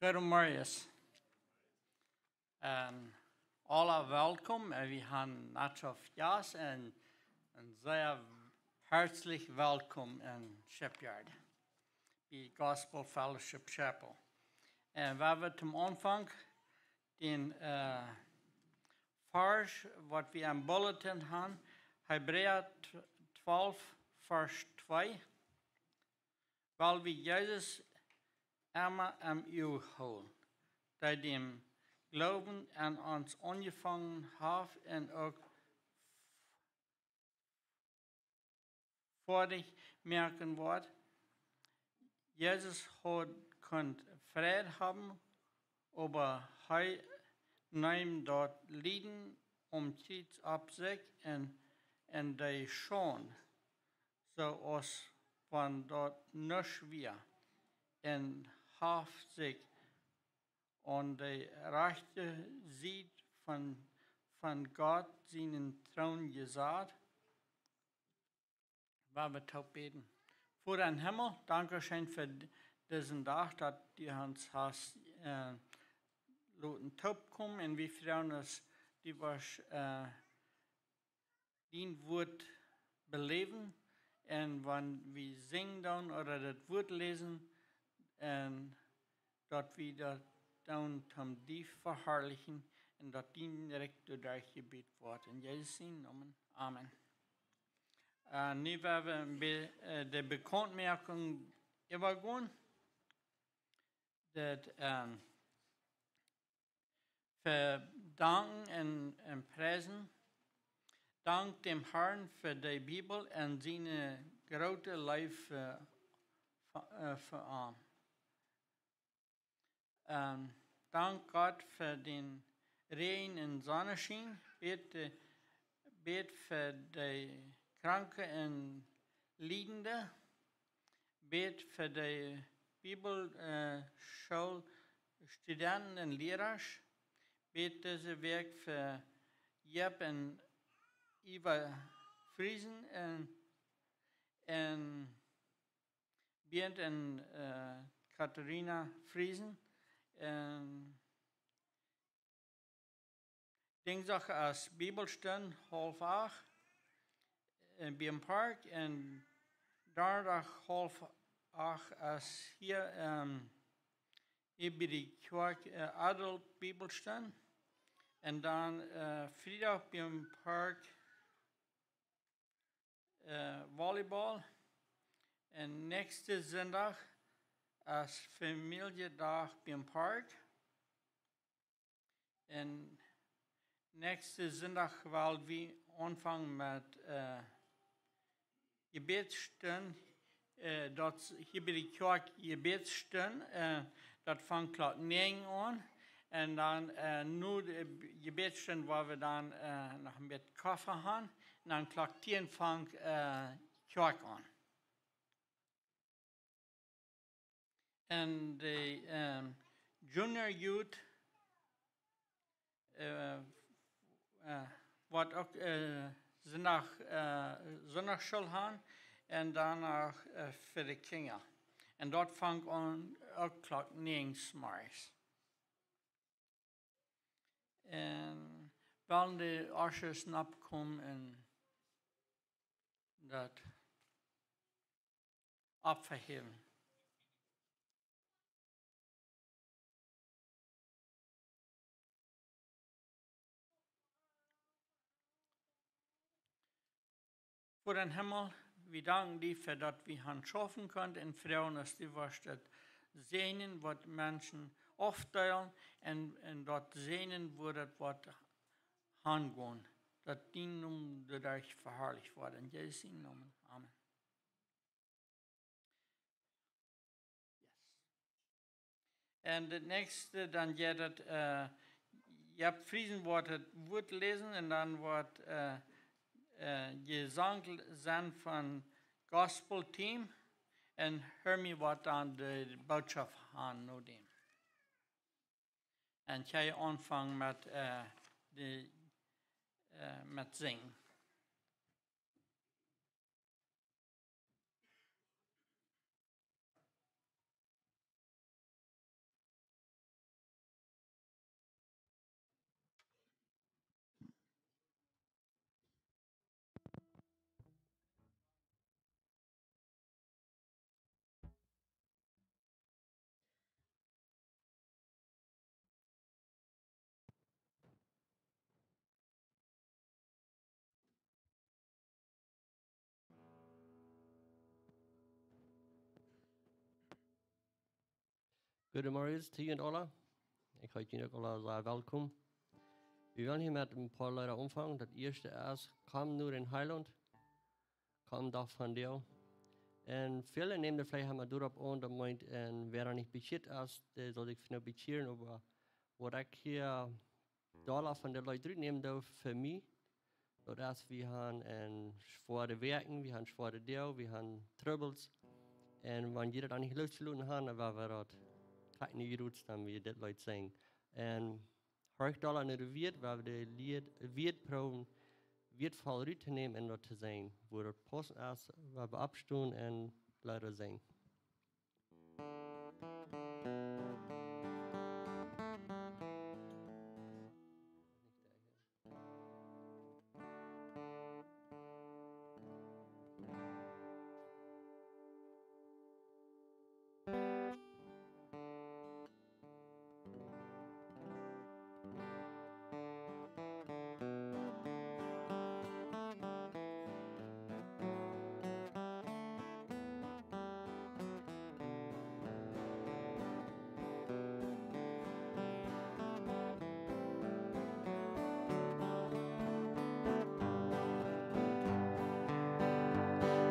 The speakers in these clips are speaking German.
Goedemorgen. En alle welkom. En we gaan Natchof Jas en zeer herzlich welkom in Shipyard, bij Gospel Fellowship Chapel. En waar we zum Anfang den Vers, wat we am Bulletin haben, Hebräer 12, Vers 2, weil wir Jesus immer am Uhr holen, der dem Glauben an uns angefangen hat und auch vor dich merken wird. Jesus konnte Frieden haben, aber er nimmt dort Leiden zieht ab sich und die schon, so als von dort nicht wir, und haft sich und die rechte Seite von Gott seinen Thron gesagt, weil wir taub beten. Vor den Himmel, danke schön für diesen Tag, dass du uns hast taub kommen und wir freuen uns, die was den Wort beleben und wenn wir singen dann oder das Wort lesen und dort wieder dann zum die verherrlichen und dort die direkt durch Gebet wird. In Jesu Namen. Amen. Nu werden wir die Bekanntmerkung übergehen. Das verdanken und preisen. Dank dem Herrn für die Bibel und seine große Liebe für uns. Dank Gott für den Regen und Sonnenschein. Bet für die Kranken und Leidenden. Bet für die Bibelschulstudenten und Lehrer. Bet diese Werk für Jeb und Eva Friesen und Bernd und Katharina Friesen. Dinsdag als Bibelstunde half 8 beim Park und donderdag half 8 als hier bij de kerk adult Bibelstunde. En dan vrijdag beim Park Volleyball. En nächste Sonntag als Familiedag beim Park. En nächste Sonntag, weil wir anfangen mit Gebetsstunden, dort hier bei der Kirche Gebetsstunden, das fängt klar 9 an. Und dann nur die Gebetsstunden, wo wir dann noch mit Kaffee haben. Und dann klar 10 fängt Kirche an. Und die Junior Youth wird auch Sonntagsschule haben und danach für die Kinder. Und dort fängt an auch klar 9 morgens. Und wenn die Ushers abkommen und das abverheben. Vor den Himmel, wir danken dir für das, wir haben schaffen können und freuen uns, die was das sehen, was Menschen aufteilen und dort sehen, wo das was hingehen. Dass die Namen dadurch verherrlicht werden. In Jesu Namen. Amen. Yes. Und das nächste, dann geht das, ihr habt Friesen Wort lesen und dann wird Gesang sein von Gospel Team und Hermie wird dann die Botschaft haben, nur dem. Und ich anfangen mit Singen. Goedemorgen til jullie alle. Ik heet jullie alle zeer welkom. We willen hier met een paar Leute omvangen. Dat eerste is, kom nu in Heiland. Kom dag van deel. En viele nemen er vielleicht einmal durchab an, da meint, wer er nicht beschert ist, der soll sich noch bescheren, aber was ich hier Dollar von den Leuten nehmen darf für mich, das ist, wir haben schwere Werken, wir haben schwere Deel, wir haben Troubles. Und wenn jeder da nicht Lust zu tun hat, dann war wir dort. Kann nicht gerutzt haben, wie das Leute sagen. Und heute Dollar nicht wird, weil wir die Lied wird proben, wird voll Rüte nehmen und dort zu sein, wo dort passen ist, weil wir abstehen und leider singen.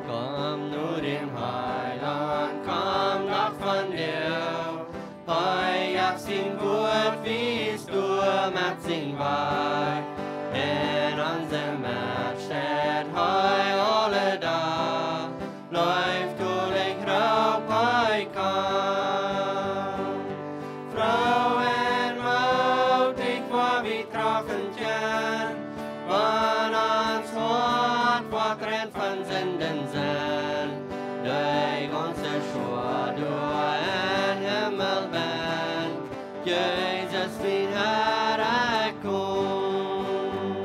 Kom nu in Heiland, kom nog van deel. Hoi, jag sin woord, vis du met sin waai. En onze matchted, hoi, alle dag. Läuft du dich rauf, hoi, kom. Frauen, maut dich vor, wie trafen tjen. Wann ans Hort, vor trennt von Senden sein. Durch unsere Schuhe, du ein Himmel bin. Jesus, wie Herr, komm.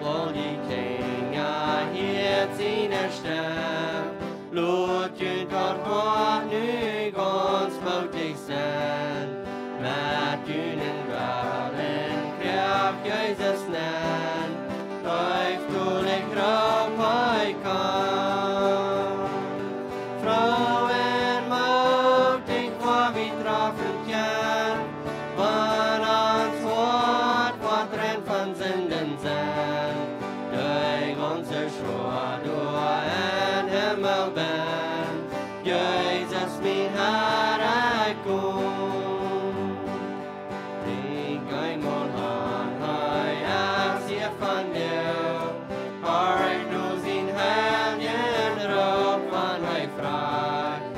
All die Kinder hier seine Stimme. Lud jünt dort hoch, nu ganz mutig sein. Mit jünen Wellen, Kraft Jesus nennen. Läuft du dich rauf, hoi, komm. Frauen, mutig vor, wie trafen tjen. Wann ans Wort, was rennt von Sünden sein. Durch unsere Schuhe, du ein Himmel bin. Jesus, mein Herr, komm. Ich geh mal an, hoi, ich sehe von dir. Hoi, du sin Helden, rauf, wann hoi fragt.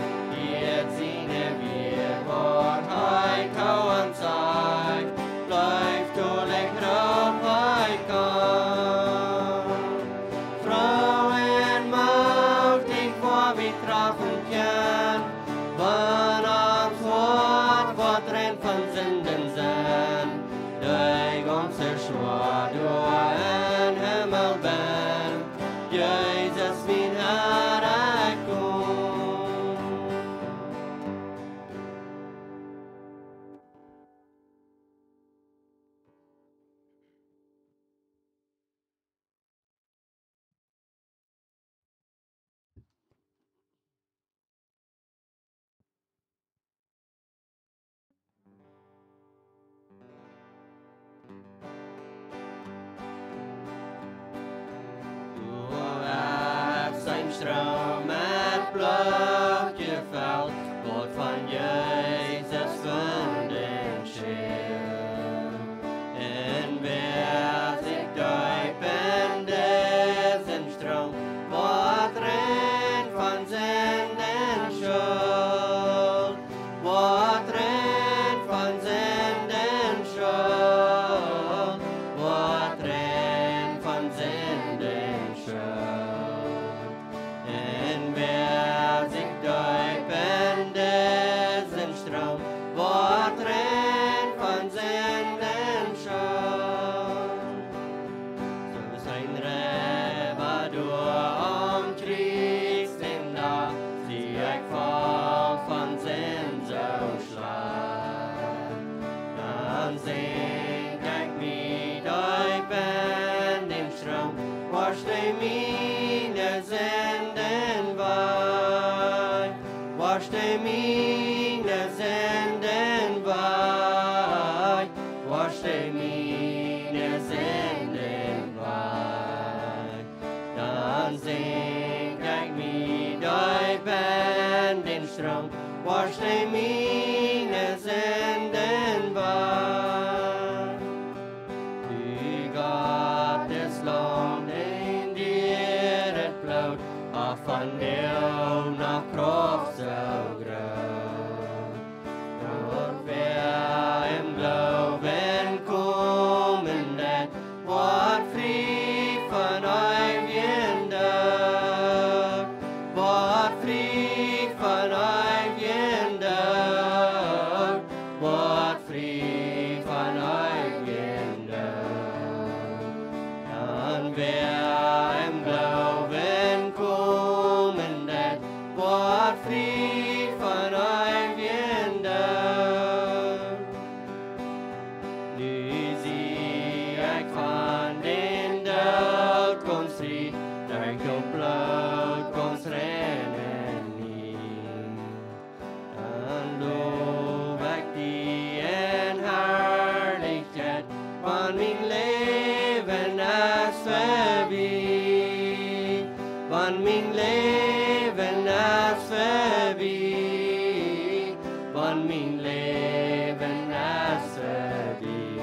Jetzt seine wir, wort, hoi, tau und zeig. Läuft du dich rauf, hoi, komm. Frauen, macht dich vor, wie trafen tjen. Wann ans Wort, was rennt von Sünden sein. Durch unsere Schuhe, du ein Himmel bin. Jesus, mein Herr, komm. Du hast ein Strom mit Blut gefällt, Gott von Jesus von den Schild. Und wer sich däupen diesen Strom, was rennt von Sünden Schuld, was rennt von Sünden Schuld, was rennt von Sünden Schuld. Und wer sich däupen diesen Strom, was rennt von Sünden Schuld. So sein Reber du umtriebst im Nacht, sieh ich voll von Sehnsucht schlag. Dann sing ich mit däupen dem Strom, wasch die meine Sünden weich, wasch die waschte meine Sünden weg. Dann sing ich mit euch Band den Strom, waschte meine Sünden weg. Du Gottes Land in dir het bloot, af van jou nach Kraft so groot. Dort wer im Glauben kommen det, wat fri van eeuwen dood, wat fri van eeuwen dood, wat fri van eeuwen dood. Dan wer im Glauben kommen det, wat fri van eeuwen dood. Nu zie ik van den dood kon strijd, daar ik op bloed kon rennen niet. Dan loof ik die en herrlijkheid van mijn leven is voorbij, van mijn leven is voorbij, van mijn leven is voorbij.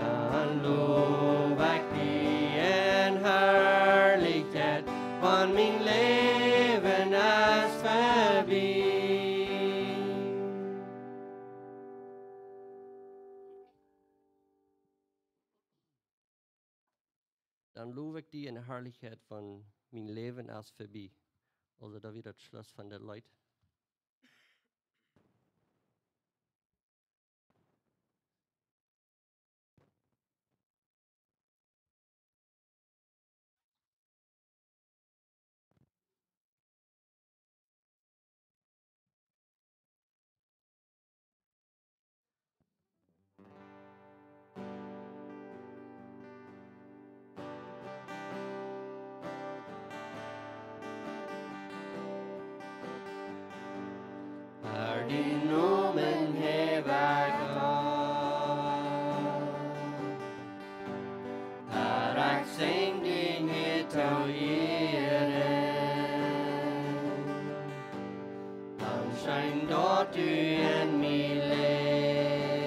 Dan loof ik die en herrlijkheid van mijn leven is voorbij. Dan loof ik die en herrlijkheid van mijn leven is voorbij. Also da wieder das Schluss von der Leute. Haar die noemen heb ik al. Haar ik zing die niet oeieren. Dan schijn dat u in mij leest.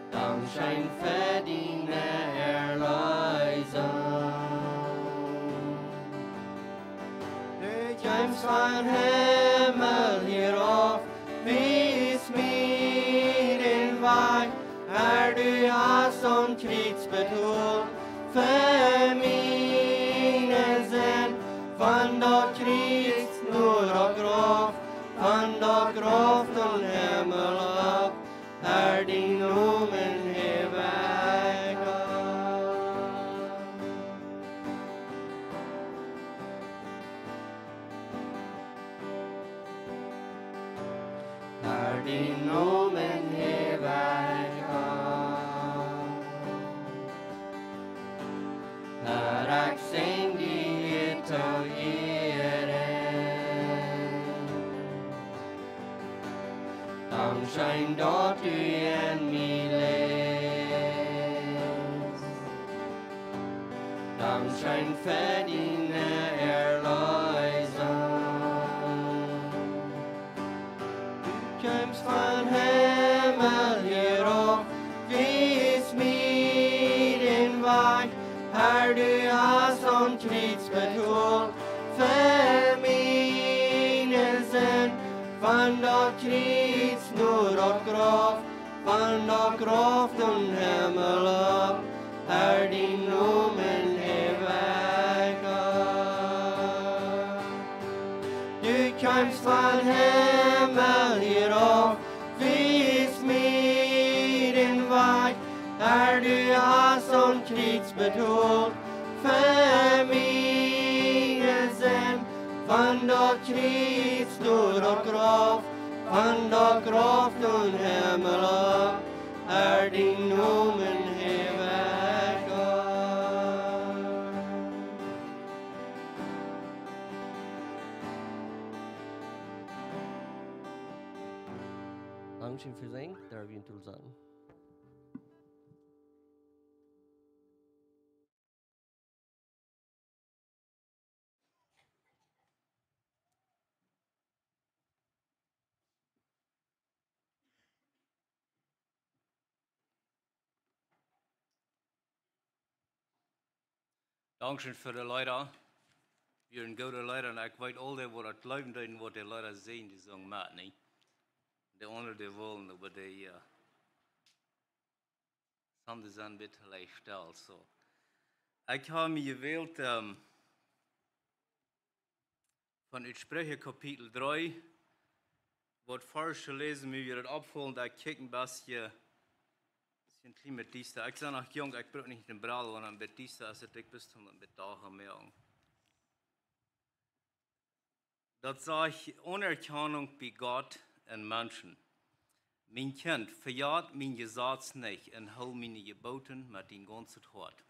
Dan schijn verdiene erleiding. James van Himmel hierop, wie is mir in Wein, du hast und Kriegs bedoeld, für meine Sinn, van der Kriegs nur auf Graf, van der Graf und Himmel ab, die Nomen heb ik al. Die nomen heb ik al. Naar ik zing die te eren. Dan schijn dat u in mij leest. Dan schijn verdiene erleiding. James van Himmel hierop, wie is mir in Wein, du hast und Kriegs bedoeld, für meine Sinn, van der Kriegs nur auf Graf, van der Kraft und Himmel ab, die Nomen heb ik al. Du kommst von Himmel hierop, wie ist mir in Wein, du hast und Kriegs bedoeld, für meine Sinn, van der Kriegs nur auf Kraft, van der Kraft und Himmel ab, die Nomen heb ik al. Dankeschön für sein, der wir ihn sagen. Dankeschön für die Leute. Wir sind gute Leute und ich weiß alle, wo das Leben deuten, wo die Leute sehen, die sagen, Matt, nicht. Die anderen, die wollen, aber die haben das ein bisschen leicht still. So. Ich habe mir gewählt von Sprüche Kapitel 3, wo das falsche lesen, wie wir das abholen, da kicken, was hier ein klein mit dieser. Ich sage noch jung, ich brauche nicht den Brall, sondern mit dieser, als ich bis zum Mittag mehr. Das sage ich Unerkennung bei Gott und Menschen. Mein Kind, verjagt mein Gesetz nicht und hol meine Geboten mit den ganzen Hort.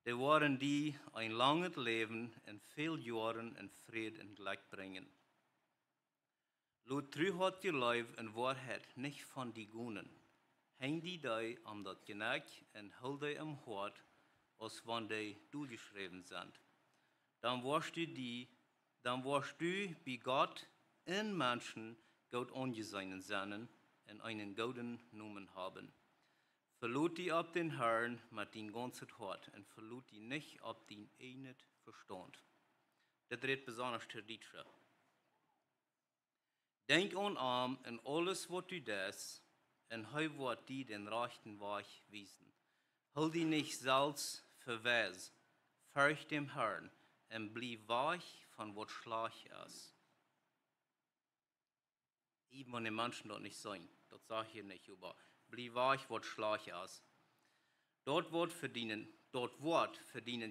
Die waren die ein langes Leben und viel Jahren in Frieden und Glück bringen. Lot trü hat die Leib und Wahrheit nicht von die Gunen. Häng die dei am dat Geneck und hol die im Hort, als wann die durchgeschrieben sind. Dann warst du bei Gott in Menschen Gott angesehen sein und einen guten Namen haben. Verlot die ab den Herrn mit den ganzen Hort und verlot die nicht ab den einen Verstand. Das redet besonders zur Dietrich. Denk an arm in alles, was du das, und heu wird die den rechten Weg wiesen. Hol die nicht selbst verwes, fürcht dem Herrn und blieb weich von was schlecht ist. Eben wenn die Menschen dort nicht sein, das sage ich hier nicht, aber blieb weich, was schlecht ist. Dort wird verdienen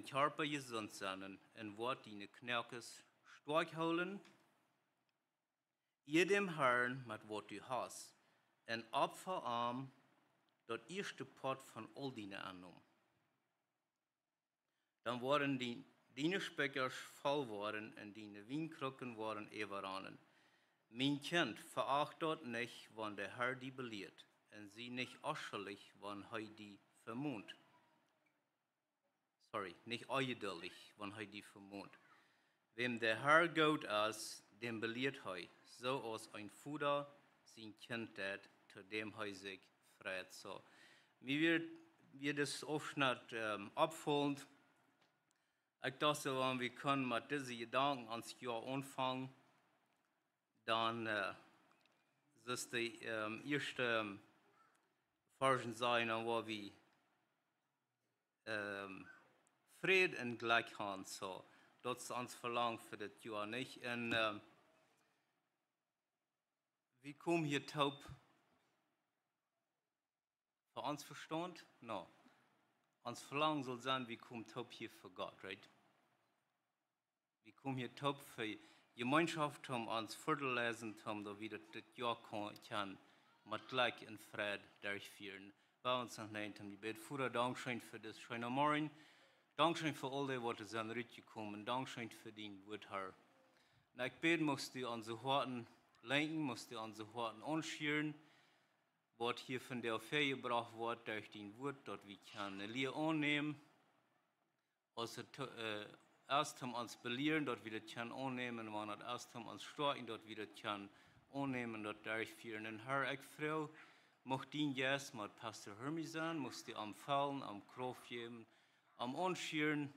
Körper gesund sein und wird deine Knirkes stark holen. Ihr dem Herrn mit was du hast, und opferarm dort erste Pot von all deine annommen. Dann waren deine Speckers voll worden und deine Wienkrucken waren everanen. Mein Kind, veracht dort nicht, wann der Herr die belehrt, und sie nicht äußerlich, wann er die vermont. Nicht eidelig, wann er die vermont. Wem der Herr Gott ist, dem belehrt er, so als ein Vater sein Kind tät, zu dem er sich freut. So, mir wird das Aufschnitt abholen. Ich dachte, wenn wir können mit diesen Gedanken ans Jahr anfangen, dann ist die erste Version sein, wo wir Frieden und Glück haben. So, das ist uns verlangt für das Jahr nicht. Und wir kommen hier taub für uns Verstand? No. Uns Verlangen soll sein, wir kommen taub hier für Gott, right? Wir kommen hier taub für Gemeinschaft, um uns vorlesen, um da wieder das Jahr kann mit Glück und Frieden durchführen. Bei uns noch nicht, um die Bett. Vater, Dankeschön für das schöne Morgen. Dankeschön für all die, was sind gekommen. Dankeschön für den Wort, Herr. Und ich bete, musst du unsere Horten lenken, musst du unsere Horten anschieren, was hier von der Ferie gebracht wird, durch den Wort, dort wir können eine Lehre annehmen, also erst uns belehren, dort wir das können annehmen, und wenn erst uns starten, dort wir das können annehmen, dort durchführen. Und Herr, ich freue, mocht ihn jetzt mit Pastor Hermi sein, musst du am Fallen, am Kraft geben, am Anschieren,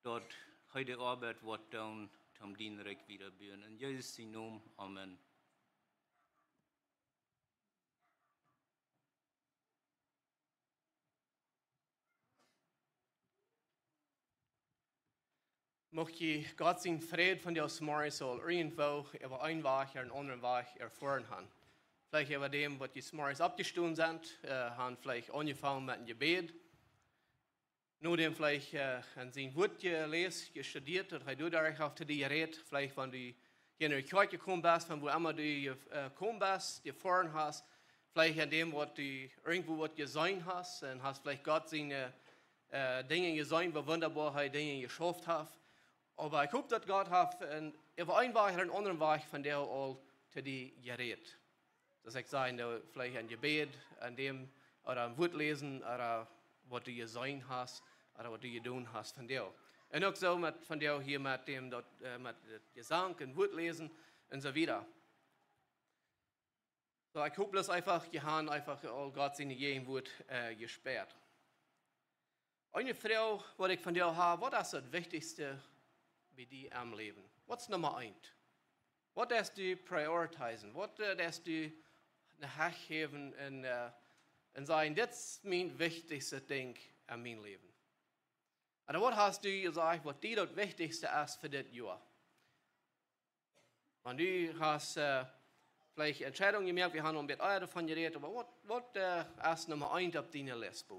dort heute Arbeit wird dann zum Dienerreich wieder bühren. In Jesu Namen, Amen. Mocht je Gott zijn vrede van jou smorgen soll irgendwo über einen Weg einen anderen Weg erfahren haben. Vielleicht über dem, was die smorgens abgestoßen sind, haben vielleicht angefangen mit einem Gebet. Nur dem vielleicht an sein Wort gelesen, gestudiert, und du dadurch auf die geredet, vielleicht wenn du hier in die Kirche gekommen bist, von wo immer du gekommen bist, gefahren hast, vielleicht an dem, was du irgendwo was gesehen hast, und hast vielleicht Gott seine Dinge gesehen, wo wunderbar er Dinge geschafft hat. Aber ich hoffe, dass Gott hat über einen Weg oder einen anderen Weg von der all zu dir geredet. dass ich sage, vielleicht ein Gebet, an dem, oder ein Wort lesen, oder was du sein hast, oder was du tun hast von dir. Und auch so von dir hier mit dem mit Gesang und Wort lesen und so weiter. So, ich hoffe, dass einfach, die haben einfach all Gott seine jeden Wort gesperrt. Eine Frau, was ich von dir habe, was ist das Wichtigste bei dir am Leben? Was ist Nummer 1? Was darfst du priorisieren? Was darfst du nachheben und sagen, das ist mein wichtigstes Ding an meinem Leben? Oder was hast du gesagt, was dir das Wichtigste ist für das Jahr? Und du hast vielleicht Entscheidungen gemerkt, wir haben ein bisschen davon geredet, aber was ist Nummer 1 auf deiner Liste?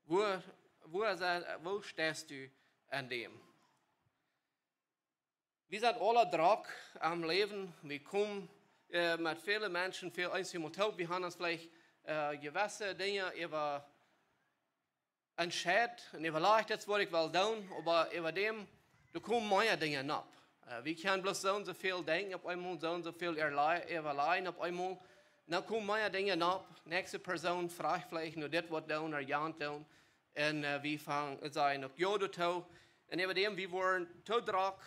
Wo stehst du an dem? Wir sind alle Druck am Leben. Wir kommen mit vielen Menschen viel einzeln. Wir haben uns vielleicht gewisse Dinge über entschieden und überlegt, das was ich will tun, aber über dem, da kommen mehr Dinge nach. Wir können bloß so und so viel denken auf einmal, so und so viel überlegen auf einmal. Dann kommen mehr Dinge nach. Nächste Person fragt vielleicht nur das, was tun oder ja tun. Und wir fangen an sagen, ja, du tun. Und über dem, wir wollen zu Druck,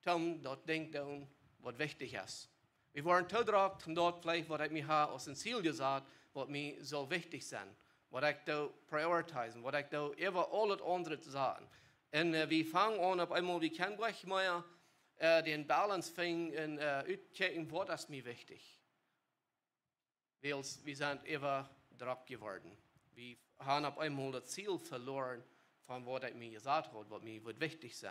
das Ding tun, was wichtig ist. Wir wollen zu Druck, dort vielleicht, was ich mir habe, aus dem Ziel gesagt, was mir so wichtig ist. Was ich da priorisieren, was ich da über alles andere sagen. Und wir fangen an, auf einmal, wir können gleich mal den Balance finden und checken, was ist mir wichtig. Weil wir sind über Druck geworden. Wir haben auf einmal das Ziel verloren, von was ich mir gesagt habe, was mir wichtig ist.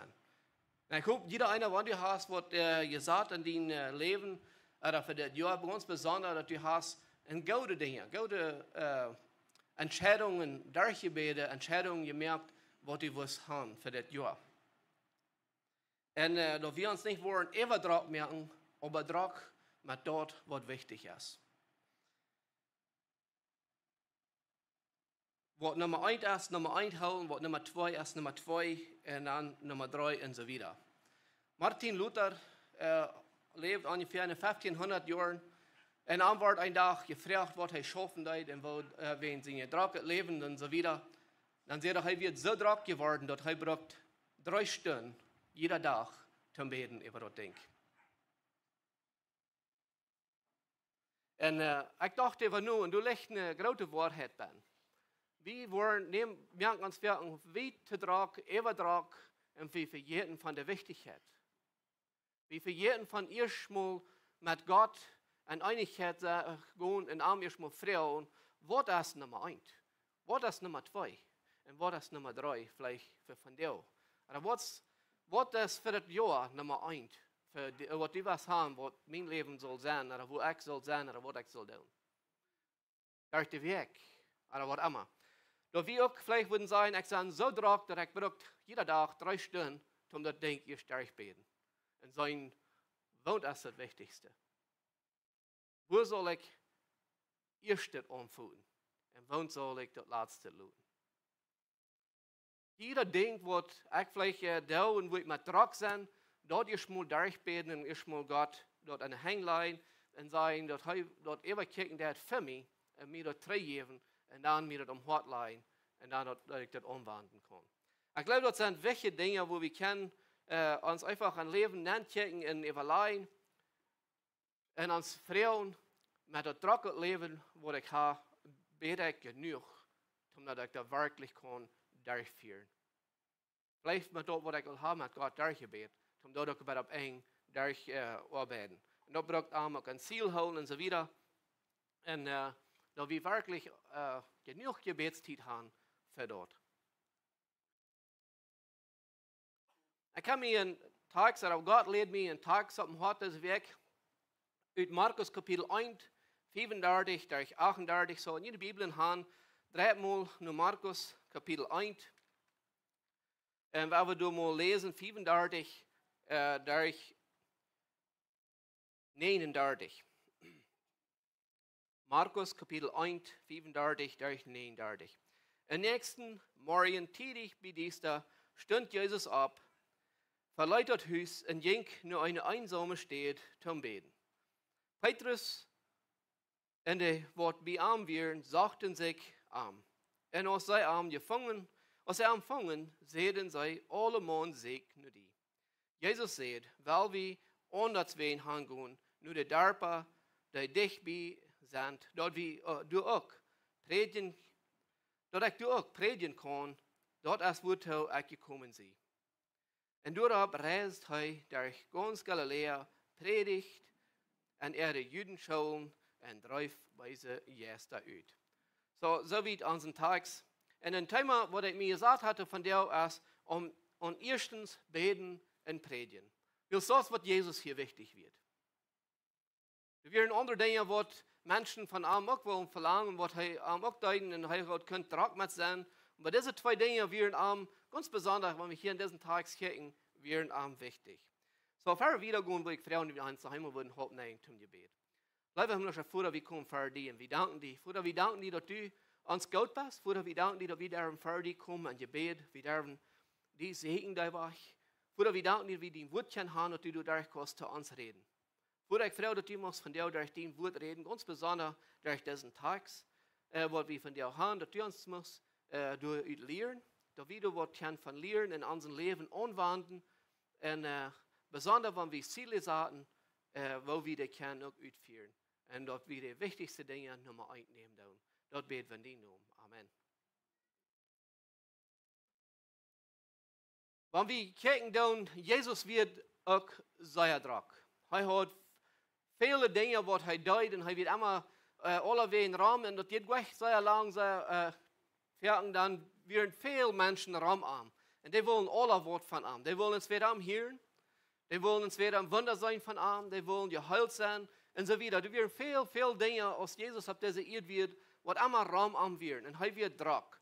Ich hoffe, jeder einer von dir hast, was gesagt in deinem Leben, oder für das Jahr ganz besonders, dass du hast gute Dinge, gute Entscheidungen, durchgebete Entscheidungen gemerkt, was du willst haben für das Jahr. Und dass wir uns nicht wollen, immer Druck merken, aber Druck mit dort, was wichtig ist. Was Nummer 1 ist, Nummer 1 holen, was Nummer 2 ist, Nummer 2 und dann Nummer 3 und so weiter. Martin Luther lebt ungefähr in 1500 Jahren und dann wird ein Tag gefragt, was er schaffen wird und wenn sie Druck leben und so weiter. Dann sagt er wird so Druck geworden, dass er braucht 3 Stunden jeder Tag zum Beten über das Ding. Und ich dachte über nur, und du legst eine große Wahrheit bei. Wir wollen merken uns wie zu Druck, über Druck, und wir vergessen von der Wichtigkeit. Wir vergessen von erstmal mit Gott in Einigkeit gehen und auch erstmal Frauen. Was ist Nummer 1? Was ist Nummer 2? Und was ist Nummer 3 vielleicht für von dir? Oder was ist für das Jahr Nummer 1? Für was die was haben, was mein Leben soll sein, oder wo ich soll sein, oder was ich soll tun. Durch den Weg, oder was immer. Doch wir auch vielleicht würden sagen, ich bin so Druck, dass ich brauche jeden Tag 3 Stunden, um das Ding erst durchbeten. Und sagen, was ist das Wichtigste? Wo soll ich erst das anfühlen? Und wo soll ich das Letzte tun? Jeder Ding, was ich vielleicht da und wo ich mit Druck bin, dort erstmal durchbeten und erstmal Gott dort an den Hänglein und sagen, dort immer kicken, der hat für mich, und mir dort 3 geben, und dann mir das am Hort leihen, und dann dass ich das umwandeln kann. Ich glaube, das sind welche Dinge, wo wir können uns einfach ein Leben kicken und überleihen und uns freuen mit dem trockenen Leben, wo ich habe, bete ich genug, damit ich das wirklich kann durchführen. Vielleicht mit dem, was ich will haben, mit Gott durchgebeten, damit ich das eng durcharbeiten. Und da braucht auch ein Ziel holen und so weiter. Und da wir wirklich genug Gebetszeit haben für dort. Ich kann mir einen Tag sagen, Gott lädt mich einen Tag auf dem Hort Weg. Uit Markus Kapitel 1, 35 durch 38. So in jeder Bibel haben 3 Mal nur Markus Kapitel 1. Und wenn wir da mal lesen, 35 durch 39. Markus Kapitel 1, 35 durch 39. Am nächsten Morgen tätig bei dieser stund Jesus ab, verließ das Haus und ging nur eine einsame Stadt zum Beten. Petrus En die wat bij arm wären, sagten sich arm. En als zij arm gevangen, als zij ontvangen, zeiden zij allemaal segne die. Jezus zei, wel wie onder twee hangen, nu de darpa, die dichtbij zijn, dat wie du ook predigen, dat ik du ook predigen kan, dat als wordt hij gekomen zie. En daarop reist hij durch ganz Galilea, predigt en de Juden schauen en drijft bij ze juist uit. So wie onze tags. En een thema, wat ik mir gesagt hatte von der ist, erstens beten en predigen. Dus dat is wat Jezus hier wichtig wird. Er werden andere dingen, wat Menschen von ihm auch wollen verlangen, was hij auch deuten en hij kunt er auch mit sein. Aber diese zwei Dinge werden ganz besonders, wenn wir hier in diesen Tagen kicken, werden wichtig. So, fahre wieder gehen, wo ich Frauen, die uns zu Hause würden, hoppen zum Gebet. Lieber Himmlischer Vater, wir kommen für dich und wir danken dir. Vater, wir danken dir, dass du uns gut bist. Vater, wir danken dir, dass wir darum für dich kommen und Gebet. Wir darum die Segen dein Wach. Vater, wir danken dir, wie dein Wörtchen haben, dass du dadurch kannst zu uns reden. Vater, ich freue, dass du uns von dir durch dein Wort reden, ganz besonders durch diesen Tags, was wir von dir haben, dass du uns musst durch lernen, dass wir was von lernen in unserem Leben anwenden und besonders, wenn wir Ziele sagen, wo wir die können auch ausführen. Und dass wir die wichtigsten Dinge Nummer 1 nehmen. Dort beten wir in den Namen. Amen. Wenn wir gucken, Jesus wird auch sehr drack. Er hat viele Dinge, was er deut, und er wird immer alle in Raum, und das geht gleich sehr lang, sehr fertig, dann werden viele Menschen Raum haben. Und die wollen alle Wort von ihm. Die wollen uns wieder hören, die wollen uns wieder am Wunder sein von ihm, die wollen geheilt sein, und so weiter. Da werden viele Dinge, aus Jesus auf diese Erde wird, was immer Raum haben werden, und er wird drack.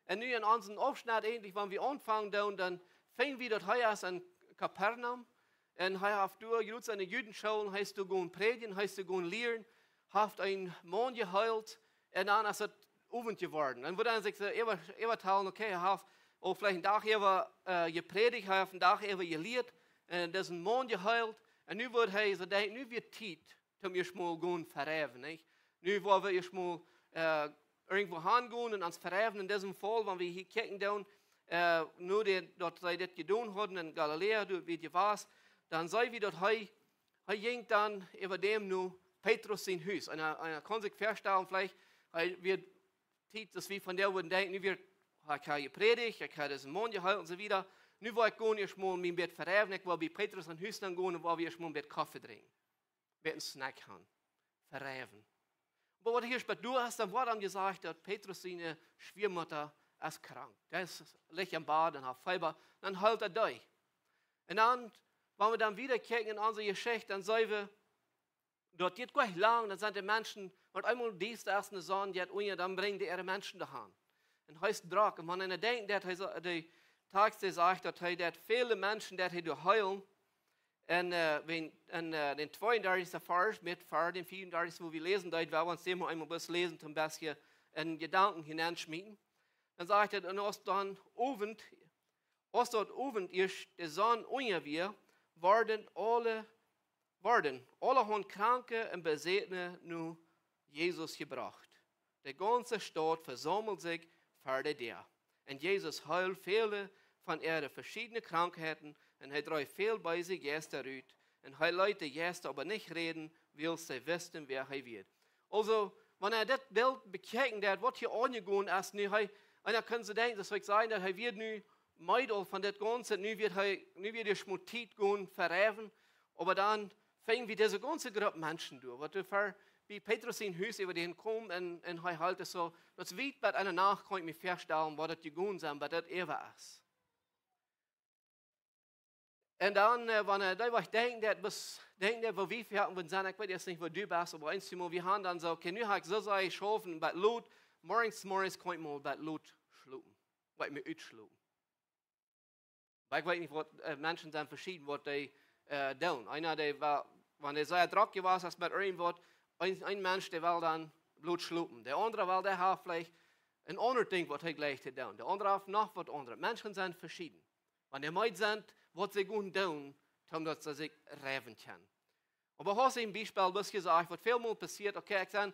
Und nun in unserem Abschnitt, endlich, wenn wir anfangen, dann fangen wir dort hier an Kapernaum. Und hij heeft door Jerusalem seine Judenschulen, heißt du gehen predigen, heißt du gehen lehren, hat ein Mann geheilt, und dann ist es Abend geworden. Und wo dann sich überteilen, okay, er hat auch vielleicht einen Tag über gepredigt, er hat einen Tag über gelehrt, und das ist ein Mann geheilt, und nun wird er so denken, nun wird Zeit, um ihr mal gehen verheben, nicht? Nun wollen wir ihr mal irgendwo hingehen und uns verheben, in diesem Fall, wenn wir hier gucken, nur dort sie das getan haben, in Galiläa, wie du warst, dann sei wie dort er ging dann über dem nur Petrus sein Haus. Und er kann sich vorstellen, vielleicht wird das wie von der würden denken, er kann gepredigt, er kann diesen Mann gehalten und so weiter. Nu will ich gehen, ich mal mein Bett verheben, ich will bei Petrus an Haus dann gehen und will ich mal ein Bett Kaffee trinken. Mit einem Snack haben. Verheben. Aber was hier spät du hast, dann war dann gesagt, dass Petrus seine Schwiegermutter ist krank. Der liegt im Bad und hat Fieber, dann hält er durch. Und dann, wenn wir dann wieder gucken in unsere Geschichte, dann sagen wir, dort geht gleich lang, dann sind die Menschen, und einmal dies, das, eine Sonne, dann bringen die ihre Menschen daheim. Und heißt Druck. Und wenn einer denkt, dass die Text sagt, dass viele Menschen, die heilen, und den 32. Vers mit den 34, wo wir lesen, da werden wir uns dem einmal was lesen, zum bisschen in Gedanken hineinschmieden. Dann sagt er, und als dort Abend ist, die Sonne unter wir, worden alle haben Kranke und Besetzte nu Jesus gebracht. Die ganze Stadt versammelt sich für die. Und Jesus heilt viele von ihren verschiedenen Krankheiten und er trägt viel bei sich Gäste aus. Und er lässt die Gäste aber nicht reden, will sie wissen, wer er wird. Also, wenn er das Bild bekijkt, was hier angegangen ist, einer kann sich denken, das wird sein, dass er wird nu Meidl von das Ganze, nu wird er schmutzig gehen, verreven, aber dann fangen wir diese ganze Gruppe Menschen durch. Was wie Petrus in Haus über den kommt und er halt es so, das weit bei einer Nacht kann ich mir vorstellen, was das gegangen ist, was das ist. Und dann, wenn er da denkt, wo wir hatten, wenn ich weiß jetzt nicht, wo du bist, aber eins Mal, wir haben dann so, okay, nu habe ich so sehr geschaffen, bei Lot, morgens kann ich mal bei Lot schlucken, weil ich mir ausschlucken. Weil ich weiß nicht, was Menschen sind verschieden, was die tun. Einer, der war, wenn er sehr trocken war, als mit irgendwas, ein Mensch, der will dann Blut schlucken. Der andere will, der hat vielleicht ein anderes Ding, was er gleich tun. Der andere hat noch was anderes. Menschen sind verschieden. Wenn die meint sind, was sie gut tun, dann sie sich reven können. Aber hast du ein Beispiel, was gesagt, was vielmal passiert, okay, ich sage,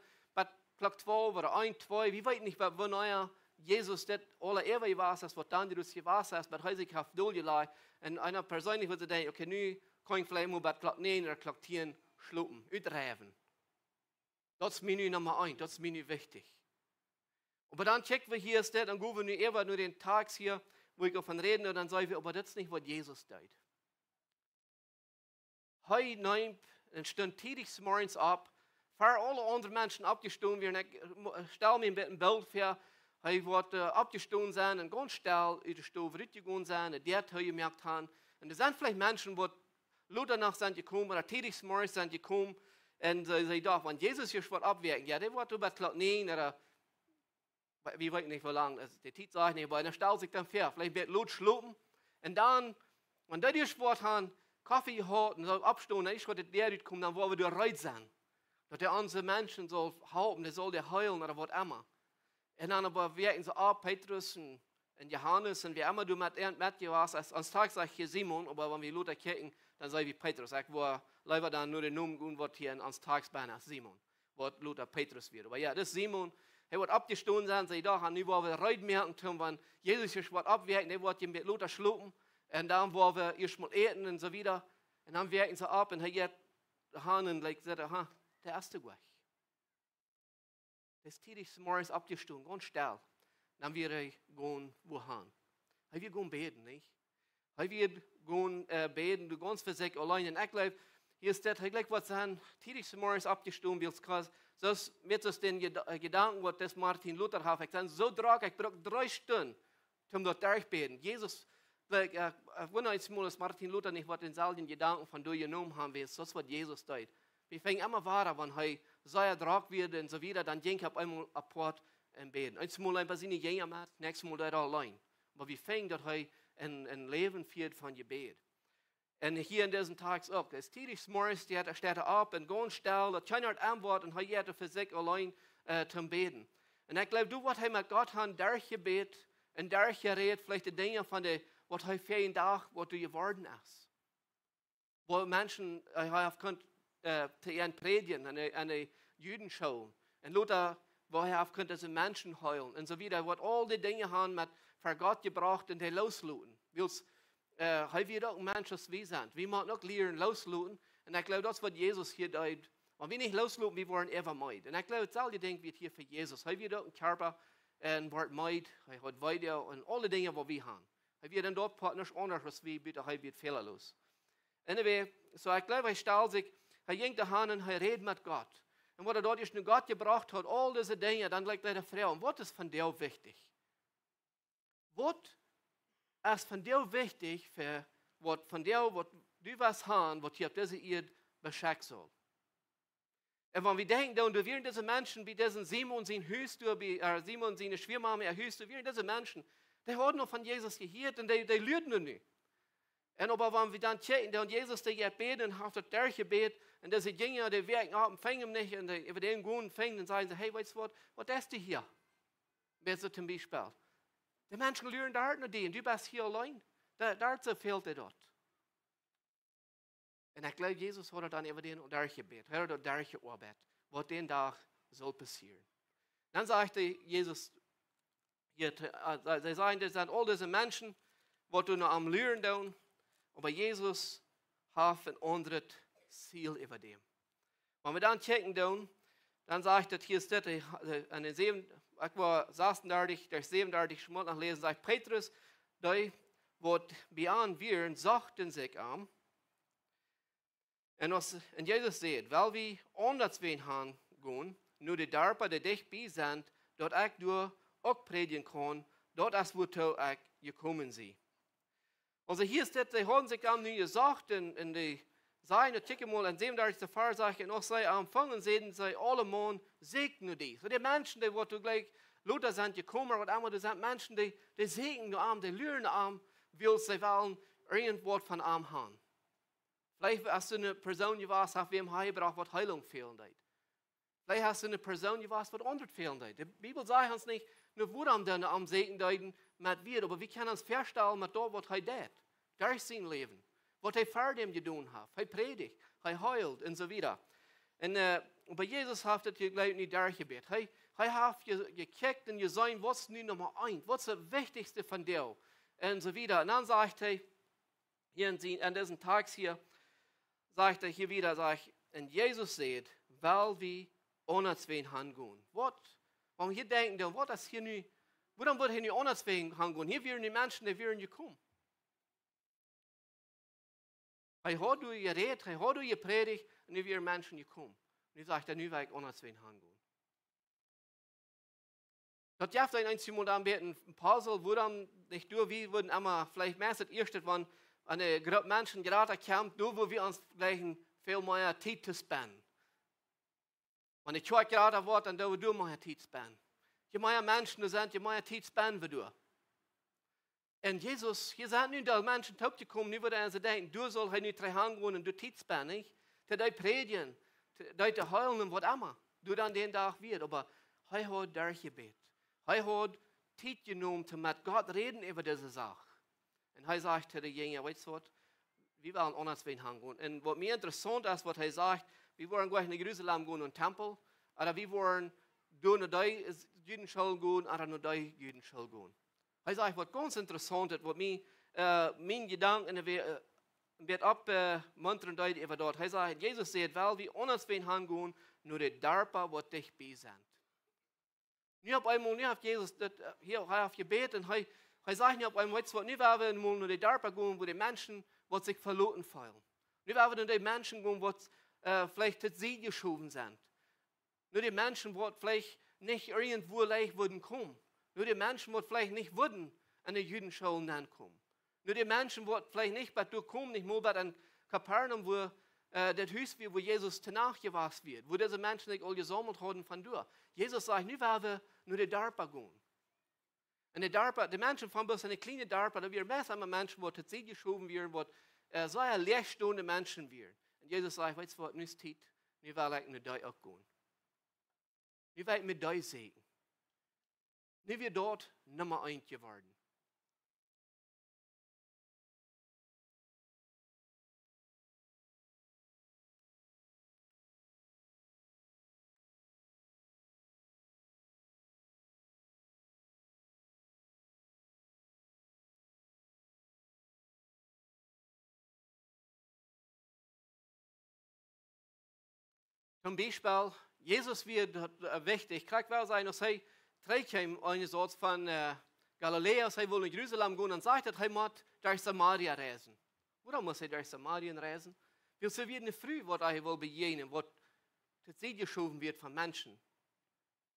Klock 12 oder 1, 2, wie weiß nicht, wann euer Jesus das alle ewig war, das was dann du gewarst hast, aber heute auf Dulgelei. Und einer persönlich würde denken, okay, nu kann ich vielleicht mal bei Klock 9 oder Klock 10 schlupen, utreiben. Das ist mir Nummer 1, das ist mir wichtig. Aber dann checken wir hier, ist das, dann gehen wir nur den Tag hier, wo ich davon reden, und dann sagen wir, aber das ist nicht, was Jesus tut. Heute nimmt ein Stund tätig morgens ab, für alle anderen Menschen abgestoßen werden. Ich stelle mir ein Bild vor, hij wordt abgestoßen sein und ganz schnell aus der Stube rausgegangen sein, und der hat gemerkt haben. Und es sind vielleicht Menschen, die Luther nach sind gekommen, oder tätig morgens sind gekommen, und sie dachten, wenn Jesus hier wird abwirken, ja, der wird über Klock 9 oder, wie weiß nicht, wie lange, also die Zeit sagt nicht, aber er stellt sich dann vor, vielleicht wird Lut schlupen, und dann, wenn die Sport haben, Kaffee geholt und soll abstoßen, dann ist der kommen, dann wollen wir durch sein. Dass der andere Menschen soll halten, der soll der heulen oder was immer. Und dann aber wirken sie ab, Petrus und Johannes und wie immer du mit warst, als Tag sage ich hier Simon, aber wenn wir Luther kicken, dann sage ich wie Petrus, ich wo leider dann nur den Namen gehen wird hier ans Tagsbanner, Simon, wo Luther Petrus wird. Aber ja, das ist Simon, er wird abgestoßen sein, sie da haben über wir Reut merken, wenn Jesus hier wird abwirken, der wird mit Luther schlupen, und dann wollen wir ihr mal eten und so wieder, und dann wirken sie ab und er geht und sagt, aha, der erste Weg. Das tätig morgens abgestoßen, ganz still. Dann wir gehen wohin? Wir gehen beten, nicht? Wir gehen beten, du ganz für sich allein. Und ich glaube, hier ist das, ich glaube, was dann tätig morgens abgestoßen wird, das wird es den Gedanken, was das Martin Luther hat. Ich sage, so trage ich brauche 3 Stunden, um dort durchbeten. Jesus, ich wundere jetzt mal, dass Martin Luther nicht was den selben Gedanken von du genommen haben will, das was Jesus tut. Wir fangen immer weiter, wenn er sehr trag wird und so wieder, dann gehen wir einmal apart und beten. Einmal ein bisschen jünger macht, nächstes Mal dort allein. Aber wir fangen, dass er ein Leben führt von Gebet. Und hier in diesen Tagen auch, es ist tätig morgens, der steht ab und ganz still, der keiner antwortet und er geht für sich allein zum Beten. Und ich glaube, du, was er mit Gott hat, durch Gebet und durch Gerät, vielleicht die Dinge von der, was er für einen Tag, was du geworden ist. Wo Menschen, aufgrund zu ihren Predigen, eine Jüdenschau. Und Luther, woher auf könnte sie Menschen heulen und so wieder, wird all die Dinge haben mit für Gott gebracht und die losluten. Weil wir auch Menschen wie sind. Wir müssen auch lernen, losluten. Und ich glaube, das wird Jesus hier tut. Wenn wir nicht losluten, wir wollen immer meid. Und ich glaube, das all die Dinge wird hier für Jesus. Wir wird auch einen Körper und wird meid, hat weiter und alle Dinge, die wir haben. Wir dann dort nicht anders, als wir bitte, wird fehlerlos. Anyway, so ich glaube, stellt sich, ging dahin und redet mit Gott. Und was dort ist, Gott gebracht hat, all diese Dinge, dann legt der Frau, und was ist von dir wichtig? Was ist von dir wichtig, für was von dir, was du was haben, was hier auf diese Erde beschäftigt soll? Und wenn wir denken, wir werden diese Menschen, wie diesen Simon, sein Hüster, Simon, seine Schwiegermama, ihr Hüster, wir werden diese Menschen, die haben noch von Jesus gehört und die lügen noch nicht. Und aber wenn wir dann checken, und Jesus, der geht beten und hat das durchgebeten, und diese Jünger, die wirken ab und fangen nicht, und die über den guten fangen und sagen, hey, weißt du was ist die hier? Wer so zum Beispiel? Die Menschen lernen da noch die, und du bist hier allein. Dazu fehlt dir dort. Und ich glaube, Jesus hat dann über den durchgebeten, er hat durchgearbeitet, was den Tag soll passieren. Dann sagte Jesus, sie sagen, das sind all diese Menschen, was du noch am Lernen tun, aber Jesus hat ein anderes Ziel über dem. Wenn wir dann checken, dann sagt er, hier ist das, an den 37 Schmott nach lesen, sagt Petrus, die, was beyond wir, sagten sich an, und Jesus sagt, weil wir anders wen haben gehen, nur die Darpa, die dich bei sind, dort ich durch auch predigen kann, dort ist, wozu ich gekommen bin. Also hier ist das, die haben sich an nie gesagt, und die sagen, ich mal, an 37. Vers sage ich, und auch sei am Anfang und sehen, sei alle Mann, segnen die. So die Menschen, die, wo du gleich, Luther sind gekommen, und einmal, das sind Menschen, die segnen die lernen arm, weil sie wollen irgendwas von arm haben. Vielleicht hast du eine Person, die was auf wem braucht, was Heilung fehlen. Vielleicht hast du eine Person, die was anderes fehlen. Die Bibel sagt uns nicht, nur woran dann am Segen deuten mit wir, aber wir können uns feststellen mit dem, was er tut. Durch sein Leben. Was er vor dem getan hat. Er predigt, er heilt und so weiter. En bij Jezus heeft het je gelijk niet daar gebeurd. Hij heeft je gekeken en je zei, wat is nu nummer 1? Wat is het wichtigste van jou? En zo wieder. En dan zegt hij, hier aan deze Tag hier, zegt hij hier wieder, zegt, en Jezus zegt, wel wie onderzween gaan gaan. Wat? Want je denkt dan, wat is hier nu, waarom wordt hij nu onderzween gaan gaan? Hier weer die mensen, die weer gekomen. Hij had door je reed, hij had door je predigt, en nu weer mensen gekomen. Nu zegt hij, nu wil ik onderzween gaan gaan. Dat heeft ein einziges Mal anbeten, ein Puzzle, wo dann nicht nur, wie würden immer, vielleicht meistens erst, wenn eine Gruppe Menschen gerade kommt, nur wo wir uns vielleicht viel mehr Zeit zu spenden. Wenn ich schon gerade wird, dann dürfen wir mehr Zeit spenden. Je mehr Menschen da sind, je mehr Zeit spenden wir durch. Und Jesus, hier sind nun die Menschen gekommen, nu würden sie denken, du sollst hier nicht reingehen und du Zeit spenden, nicht? Zu dir predigen, zu dir heulen und was immer. Du dann den Tag wird, aber er hat durchgebetet. Er hat Zeit genommen, mit Gott reden über diese Sache. Und er sagt zu den Jüngern, weißt du was, wir wollen anders hingehen. Und was mir interessant ist, was er sagt, wir wollen gleich nach Jerusalem gehen und Tempel, oder wir wollen durch die Judenschule gehen, oder nur die Judenschule gehen. Er sagt, was ganz interessant ist, was mir mein Gedanken wird abmuntern über dort. Er sagt, Jesus sagt, weil wir anders hingehen, nur die Darpa, was dich bei sind. Nu op einmal, nu heeft Jezus hier heeft gebeten en hij zegt nu op einmal, weet je wat, nu werden we naar de dorpen gaan, waar de mensen wat zich verloren voelen. Nu werden we naar de mensen gaan, wat vielleicht tot sie geschoben sind. Nur die Menschen, die vielleicht nicht irgendwo leicht würden kommen. Nur die Menschen, die vielleicht nicht würden an die Judenschulen ankommen. Nur die Menschen, die vielleicht nicht bei dir kommen, nicht mal bei den Kapernaum, wo das Haus wird, wo Jesus nachgewachsen wird, wo diese Menschen sich alle gesammelt haben von dir. Jesus sagt, nu werden wir nur die Darpa gehen. Und die Darpa, die Menschen von bloß eine kleine Darpa, da wir meist einmal Menschen, die zu geschoben werden, die sehr leerstehende Menschen werden. Und Jesus sagt, weißt du was, nu ist Zeit, nu will ich mit dir auch gehen. Nu will ich mit dir sehen. Nu wir dort Nummer 1 geworden. Zum Beispiel, Jesus wird wichtig. Kijk wel zijn, als hij terugkwam einerseits von Galiläa, als hij wil naar Jeruzalem gehen, dan sagt hij moet durch Samaria reisen. Waarom muss hij durch Samarien reisen? Weil sie werden früh, was er will begegnen, was zu sich geschoben wird von Menschen.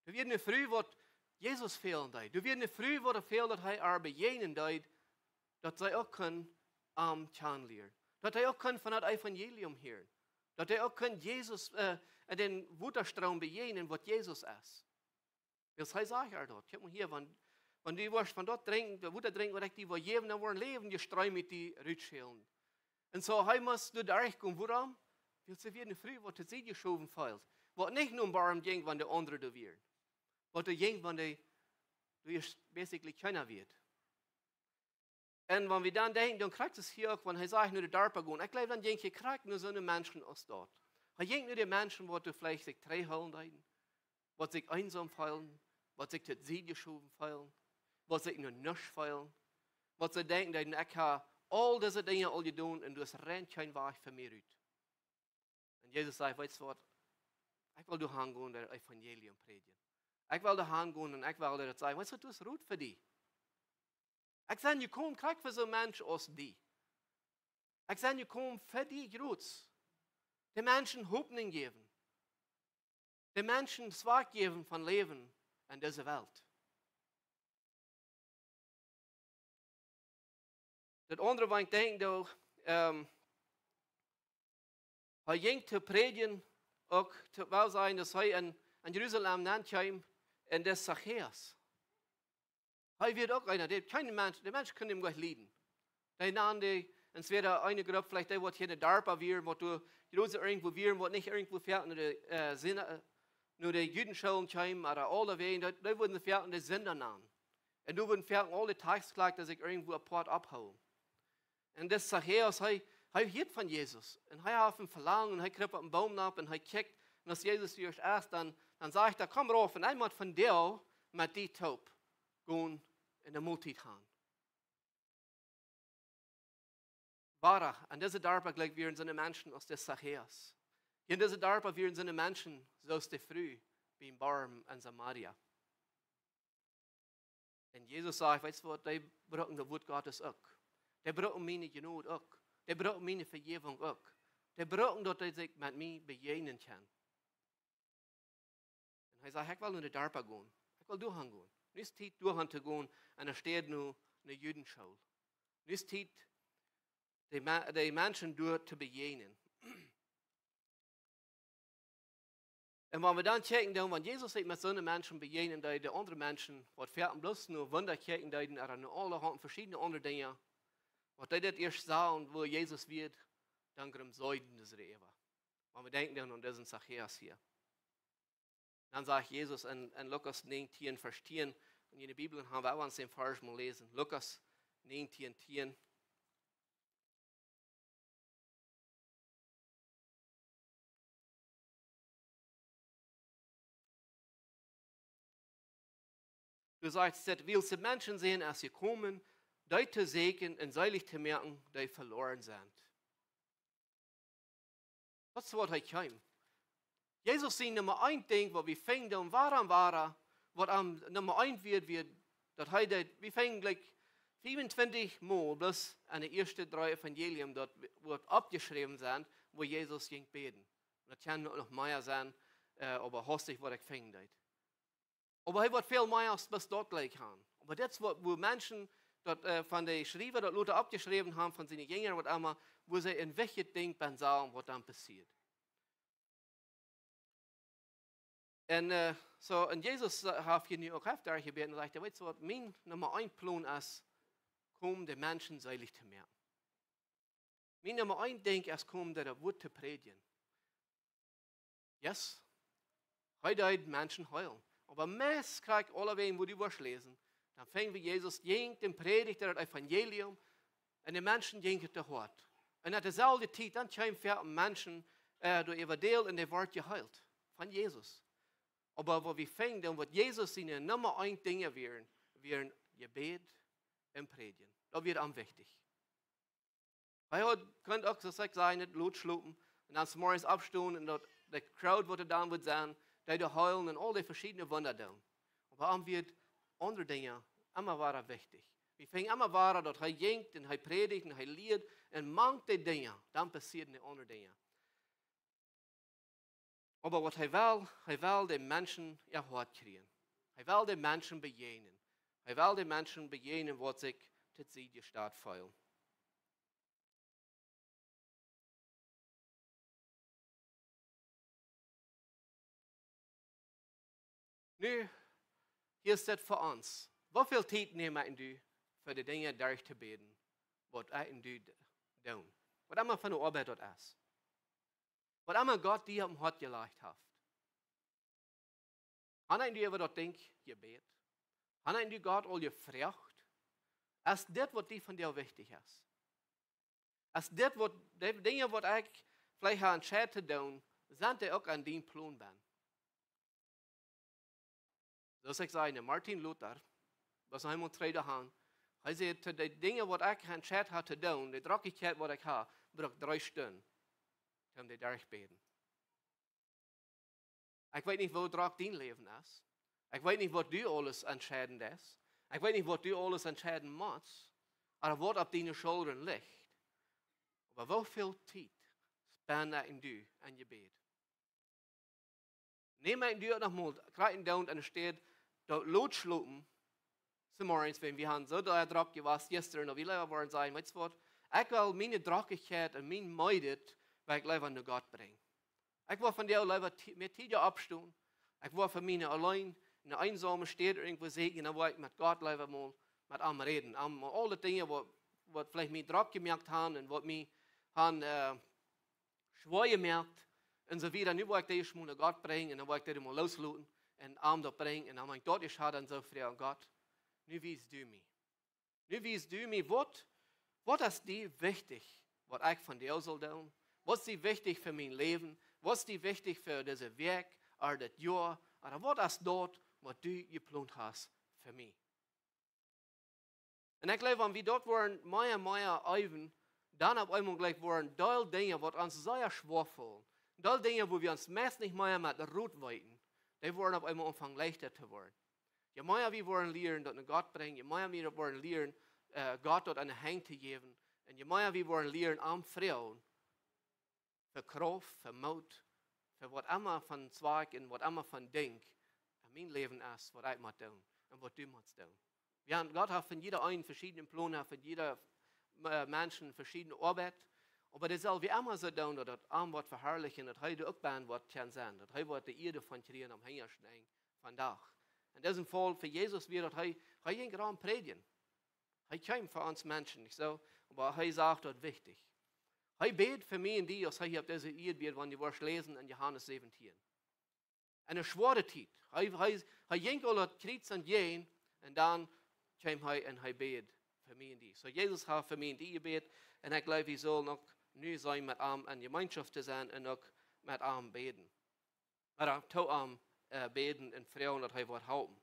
Wir werden früh, was Jesus fehlen deed. Wir werden früh, was fehlt, dass er begegnen deed, dass sie auch können kennenlernen. Dass sie auch können von dem Evangelium hören. Dass sie auch können Jesus den Wutterstrom begegnen, was Jesus ist. Das heißt auch dort. Kijk maar hier, wenn die was von dort trinken, der Wutter trinken, was die was jedem in ihrem Leben gestreut mit die Rutschelen. Und so hij muss du durchkommen. Warum? Weil sie werden früh, was zu sich geschoben fällt. Was nicht nur darum ging, wenn der andere da wird. Was der ging, wenn der basically keiner wird. Und wenn wir dann denken, dann kriegt es hier auch, wenn er sagt, nur die Darpa gehen. Ich glaube, dann denke ich, kriegt nur so eine Menschen aus dort. Er denkt nur die Menschen, die vielleicht sich holen, die sich einsam fühlen, die sich zu sie geschoben fühlen, die sich nur nicht fühlen, die sie denken, ich habe all diese Dinge all getan und du hast rennt kein Weg für mich ut. Und Jesus sagt, weißt du was, ich will da hingehen und das Evangelium predigen. Ich will da hingehen und ich will dir sagen, weißt du, du hast gut für dich. Ich sage, je komt krijg voor zo'n mens als die. Ik zeg, je komt voor die groot. De mensen hoopning geven. De mensen zwak geven van leven in deze wereld. Dat andere wat ik denk, hij ging te predigen, ook te wel zijn dat hij in Jeruzalem naankwam en des Zacchaeus. Hij wird auch einer, die Menschen können ihm gleich lieben. Die nahen, es wäre eine Gruppe, vielleicht die, die hier in der Darpa wären, wo du große irgendwo wären, wo nicht irgendwo fährt, nur die Judenschulen kommen, oder alle Wege, die würden fährt und die Sünder nahen. Und du würden fährt alle Tagsklagt, dass ich irgendwo ein Port abhaue. Und das Zacchaeus, er hört von Jesus. Und er hat ihn verlangt, und er kriegt einen Baum ab, und er kickt, Und als Jesus die erst dann sagt er, komm rauf, und einmal von dir mit die Taub gehen in der Multit haben. Wahre, an diese Darbe gleich wir sind Menschen aus des Zachäus. In diese Darbe wir sind Menschen so aus der Früh, wie im Baum in Samaria. Und Jesus sagt, weißt du was, die brauchen das Wort Gottes auch. Die brauchen meine Genot auch. Die brauchen meine Vergebung auch. Die brauchen, dass die sich mit mir begegnen können. Und er sagt, ich will nur in die Darbe gehen. Ich will durchgehen. Nicht Zeit durchzugehen, und er steht nur in der Judenschule. Nicht Zeit, die Menschen dort zu begegnen. Und wenn wir dann checken, wenn Jesus sich mit so einem Menschen begegnen, die andere Menschen, was fährt bloß nur Wunder checken, die oder nur alle haben verschiedene andere Dinge, was die das erst sagen, wo Jesus wird, dann kommt im Säuden des Rewe. Wenn wir denken dann an diesen Zachäus hier. Dann sagt Jesus in Lukas 19, Vers 10, und in der Bibel haben wir auch uns den Vers mal lesen. Lukas 19, 10. Du sagst, willst du Menschen sehen, als sie kommen, die zu segnen und seilig zu merken, die verloren sind. Das ist, was er kam. Jesus sagt Nummer ein Ding, wo wir fangen, um wahr, was am Nummer ein wird, dass wir fangen gleich 25 Mal bloß an den ersten 3 Evangelien, dort wird abgeschrieben sind, wo Jesus ging beten. Das kann noch mehr sein, aber hastig, was ich fangen. Aber er wird viel mehr als bis dort gleich haben. Aber das, wo Menschen dort, von den Schreiber, dort Leute abgeschrieben haben, von seinen Jüngern, was immer, wo sie in welches Ding sagen, was dann passiert. Und Jesus hat hier nicht auch öfter gebeten und sagt, weißt du was, mein Nummer 1 Plan ist, komm die Menschen seilig zu merken. Mein Nummer 1 Ding ist, komm der Wort zu predigen. Yes, heute die Menschen heulen. Aber meist kriegt alle wen, wo die was lesen, dann fängt wie Jesus jingt den Prediger das Evangelium und die Menschen jinken der Hort. Und at dezelfde Zeit, dann kommen viele Menschen durch Evangelium in der Wort geheilt von Jesus. Aber wo wir fangen, dann wird Jesus seine Nummer 1 Dinge werden Gebet und Predigen. Das wird am wichtig. Weil heute könnt auch so sein, nicht Lot schlupen und dann morgens abstehen und der Crowd wird dann wird sein, die da heulen und all die verschiedenen Wunder tun. Aber am wird andere Dinge immer war wichtig. Wir fangen immer war, dass er jingt und er predigt und er lehrt und manche Dinge, dann passieren die anderen Dinge. Aber was er will den Menschen ihr Hort kriegen. Er will den Menschen begegnen. Er will den Menschen begegnen, was sich zu sie gestatt fühlen. Nu, hier ist das für uns. Wie viel Zeit nehmen du für die Dinge durchzubeten, was du tun? Was immer von der Arbeit dort ist. Was immer Gott dir am Hart gelegt hat. Haben du über das Ding gebet? Haben du Gott all gefragt? Ist das, was dir von dir wichtig ist? Ist das, was die Dinge, die ich vielleicht an Schäden tun, sind die auch an deinem Plan bin? Dus ik zei, Martin Luther, was einmal 3 dagen, hij zei, de dingen wat ik aan chat had te doen, de drokkigheid wat ik had, braucht 3 Stunden, om die durchbeten. Ik weet niet wo drok dein Leben ist. Ik weet niet wat du alles entscheiden ist. Ik weet niet wat du alles entscheiden musst, oder wat op deine Schultern ligt. Aber hoeveel tijd spende in du aan je bed? Neem ik du nog mal, krijg je down en er steht, dat loodschlopen, zum morgens, wenn wir haben so da Druck gewasst gestern, und wir lieber wollen sagen, weißt du was, ich will meine Drockigkeit und mein Meidet, weil ich lieber nur Gott bringen. Ich will von dir lieber mit dir abstehen. Ich will von mir allein in einer einsamen Stätte irgendwo segnen, dann will ich mit Gott lieber mal mit ihm reden. Alle Dinge, die vielleicht mir Druck gemerkt haben und was mir schwer gemerkt und so wieder. Nu will ich dir schon mal Gott bringen und dann will ich dir mal loslassen und Arm da bringen und dann mein Gott, ich habe dann so frei an Gott. Nu wies du mir. Nu wies du mir, was ist dir wichtig, was ich von dir soll tun? Was ist dir wichtig für mein Leben? Was ist dir wichtig für dieses Werk, oder das Jahr, oder was ist dort, was du geplant hast für mich? Und ich glaube, wenn wir dort waren, mehr Eiven, dann auf einmal gleich waren all Dinge, was uns sehr schwer fallen, all Dinge, wo wir uns meist nicht mehr mit der Rot weiten, die waren auf einmal anfangen leichter zu werden. Je mehr wir wollen lernen, dass Gott bringen, je mehr wir wollen lernen, Gott dort eine Hand zu geben, und je mehr wir wollen lernen, am Frauen, für Kraft, für Mut, für was immer von Zweig und was immer von Denk, in mein Leben ist, was ich muss tun und was du musst tun. Gott hat von jeder einen verschiedenen Plan, hat von jeder Menschen verschiedene Arbeit. Aber das soll wie immer so tun, dass das Arm wird verherrlichen, dass heute auch bauen wird kann sein, dass heute wird die Erde von Kriegen am Hängerstein von Dach. In diesem Fall für Jesus wird das heute ein Raum predigen. Er kommt für uns Menschen, nicht so, aber er sagt das wichtig. Er betet für mich und die, als er auf diese Erde wird, wenn die was lesen in Johannes 17. Eine schwere Zeit. Er ging all das Kreuz und Jähen und dann kam er und er betet für mich und die. So Jesus hat für mich und die gebetet und ich glaube, wir sollen noch nu sein mit ihm in Gemeinschaft zu sein und auch mit ihm beten. Oder zu ihm beten und Frauen, dass er wird halten.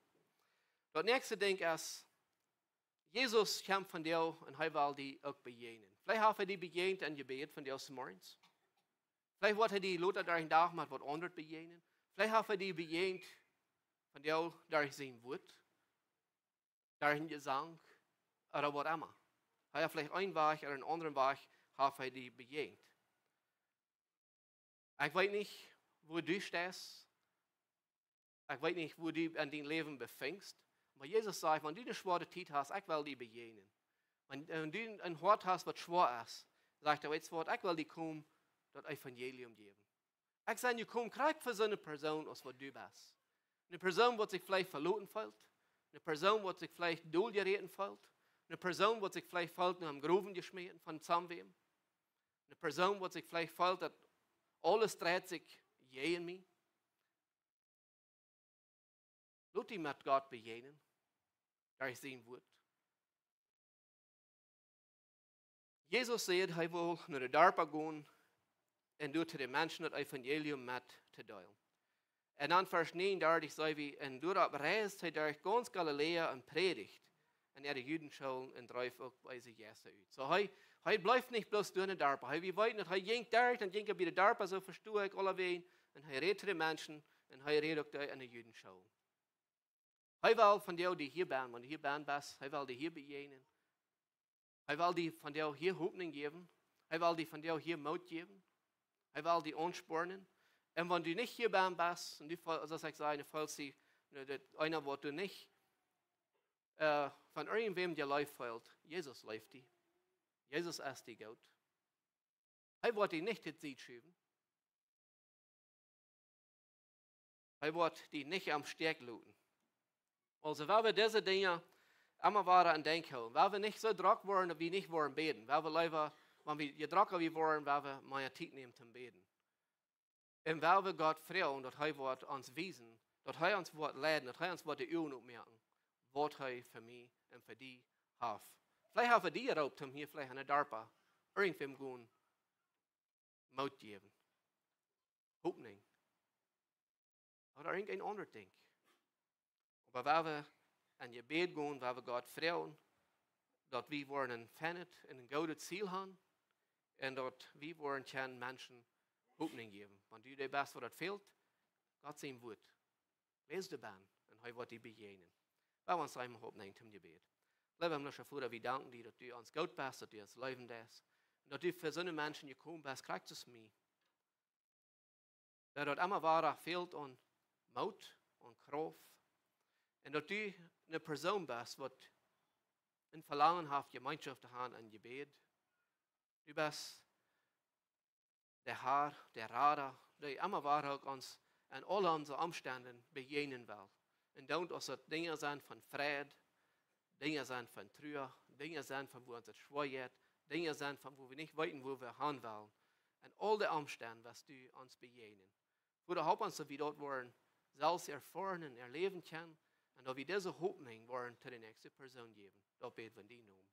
Das nächste Ding ist, Jesus kam von dir und er will die auch begegnen. Vielleicht hat er die begegnet und gebetet von dir aus morgens. Vielleicht wird er die Leute durch den Tag mit was anderes begegnen. Vielleicht hat er die begegnet von dir durch sein Wort, durch den Gesang oder was immer. Er hat vielleicht einen Weg oder einen anderen Weg hat er die begegnet. Ich weiß nicht, wo du stehst. Ich weiß nicht, wo du in deinem Leben befängst. Aber Jesus sagt, wenn du eine schwere Zeit hast, ich will die begegnen. Wenn du ein Wort hast, was schwer ist, sagt er, jetzt ich will dir kommen, das Evangelium geben. Ich sage, du kommst gerade für so eine Person, als was du bist. Eine Person, die sich vielleicht verloren fühlt. Eine Person, die sich vielleicht durchgeritten fühlt. Eine Person, die sich vielleicht fühlt, am Gruben geschmiert von zusammenwem. Eine Person, die sich vielleicht fühlt, dass alles dreht sich gegen mich. Lass dich mit Gott begegnen. Durch sein Wort. Jesus sagt, er will nach der Darpa gehen und durch den Menschen das Evangelium mitzuteilen. Und dann Vers 39 sagt er, und durch das reist er durch ganz Galiläa und predigt. Und die Judenschulen und treibt auch bei sich Jesu aus. So, er bleibt nicht bloß durch den Darpa. Wir wollen nicht, er ging dort und ging wieder der Darpa, so verstehe ich alle wen. Und er redet zu den Menschen und er redet auch in der Judenschule. Er will von dir, die hier sind, wenn du hier bist, er will dir hier begegnen. Er will dir von dir hier Hoffnung geben. Er will dir von dir hier Mut geben. Er will dir anspornen. Und wenn du nicht hier bist, und du, also ich sage, falls sie, einer, wo du nicht von irgendwem dir Leif fällt, Jesus läuft dir. Jesus ist die Gott. Er wird dich nicht in die Zeit schieben. Er wird dich nicht am Stärk looten. Also, wenn wir diese Dinge immer weiter an denken, wenn wir nicht so druck wollen, dass wir nicht wollen beten, wenn wir lieber, wenn wir je drucker wir wollen, wenn wir mehr Zeit nehmen zum Beten. Und wenn wir Gott fragen, dass er wird uns wiesen, dass er uns wird leiden, dass er uns wird die Augen aufmerken, was er für mich und für dich hat. Vielleicht haben wir die erlaubt, um hier vielleicht eine Darpa irgendwem gehen, Mut geben, Hoffnung. Oder irgendein anderes Ding. Aber wenn wir an ihr Bett gehen, wenn wir Gott fragen, dass wir wollen finden und ein gutes Ziel haben und dass wir wollen Menschen Hoffnung geben. Wenn du dir bist, was das fehlt, Gott sein Wort. Lese die Band und er wird dir begegnen. Wir wollen uns einmal Hoffnung zum Gebet. Lieber himmlischer Vater, wir danken dir, dass du uns gut bist, dass du uns leben lässt. Und dass du für so eine Menschen gekommen bist, kriegst es mir. Dass das immer wahrer fehlt an Mut und Kraft. Und dass du eine Person bist, die ein Verlangen hat, Gemeinschaft zu haben und Gebet. Du bist der Herr, der Rader, der immer wahrhaft uns an all unseren Umständen begegnen will. Und don't dass das Dinge sind von Frieden, Dinge sind von Trauer, Dinge sind von wo uns es schwer wird, Dinge sind von wo wir nicht wissen, wo wir hin wollen. Und all die Umstände, was du uns begegnen. Bruder, help uns, dass wir dort wollen, selbst erfahren und erleben können. Und dass wir diese Hoffnung wollen, zu der nächsten Person geben. Das beten wir in die Namen.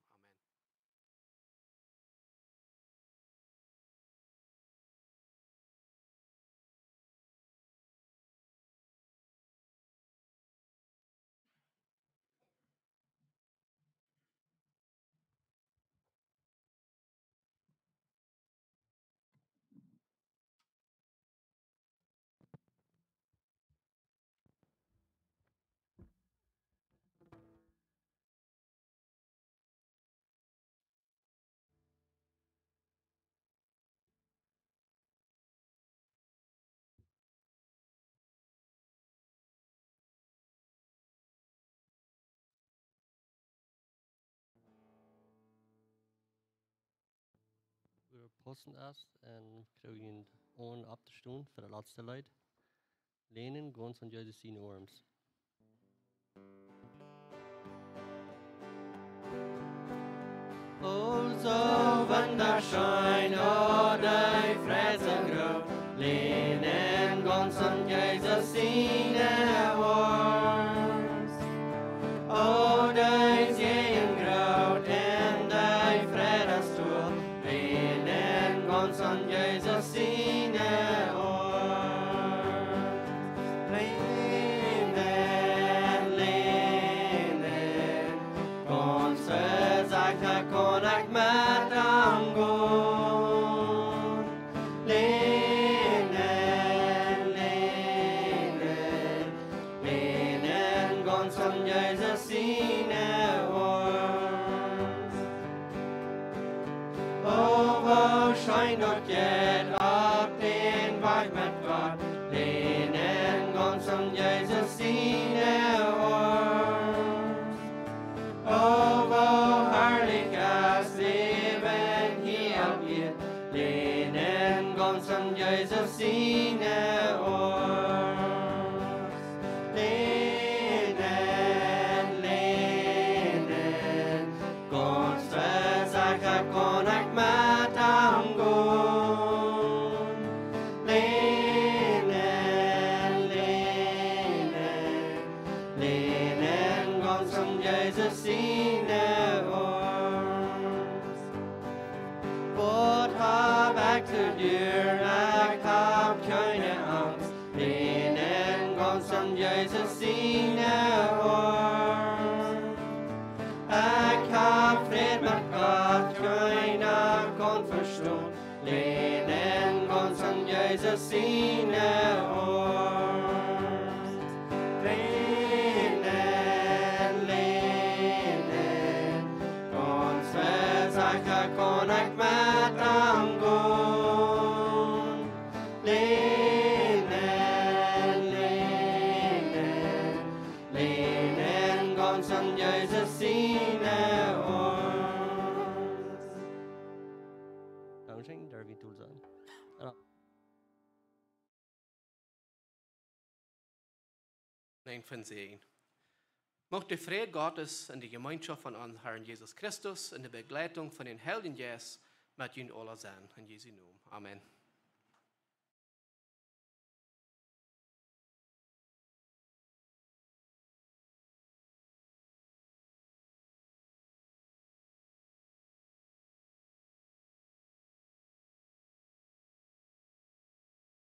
der Posten ist und kriegen ihn ab der Stunde für die letzte Leid. Lehnen, ganz und Jesus in Orms. O so wunderschön, o die Freude, lehnen, ganz und Jesus in Orms. O die Segen groot en die Vredesstoel, lehnen, ganz und Jesus in kon ik met hem gaan. Lenen, lenen, lenen, gaan van Jezus in ons. Oh, wo schijnt dat jet op den weg met God. Lenen, gaan van Jezus in ons. Oh, wo herrlich ist Leben hier auf ihr, lehnen ganz an Jesus in uns. Lehnen, lehnen, ganz versicher kann ich mit ihm gehen. Lehnen, lehnen, lehnen, ganz an Jesus in uns. Wat hab ich zu dir? Ich hab keine Angst. Lehnen ganz an Jesus in uns. Ich hab Fried mit Gott, keiner kann verstehen. Lehnen ganz an Jesus in uns. Lehnen, lehnen, ganz versicher kann ich mit ihm gehen. Lehnen, lehnen, lehnen, ganz an Jesus in uns. Dankeschön, darf ich sagen. Nein, von Segen. Mocht der Friede Gottes und die Gemeinschaft von unserem Herrn Jesus Christus und die Begleitung von den Heiligen Jesus mit Ihnen alle sein. In Jesu Namen. Amen.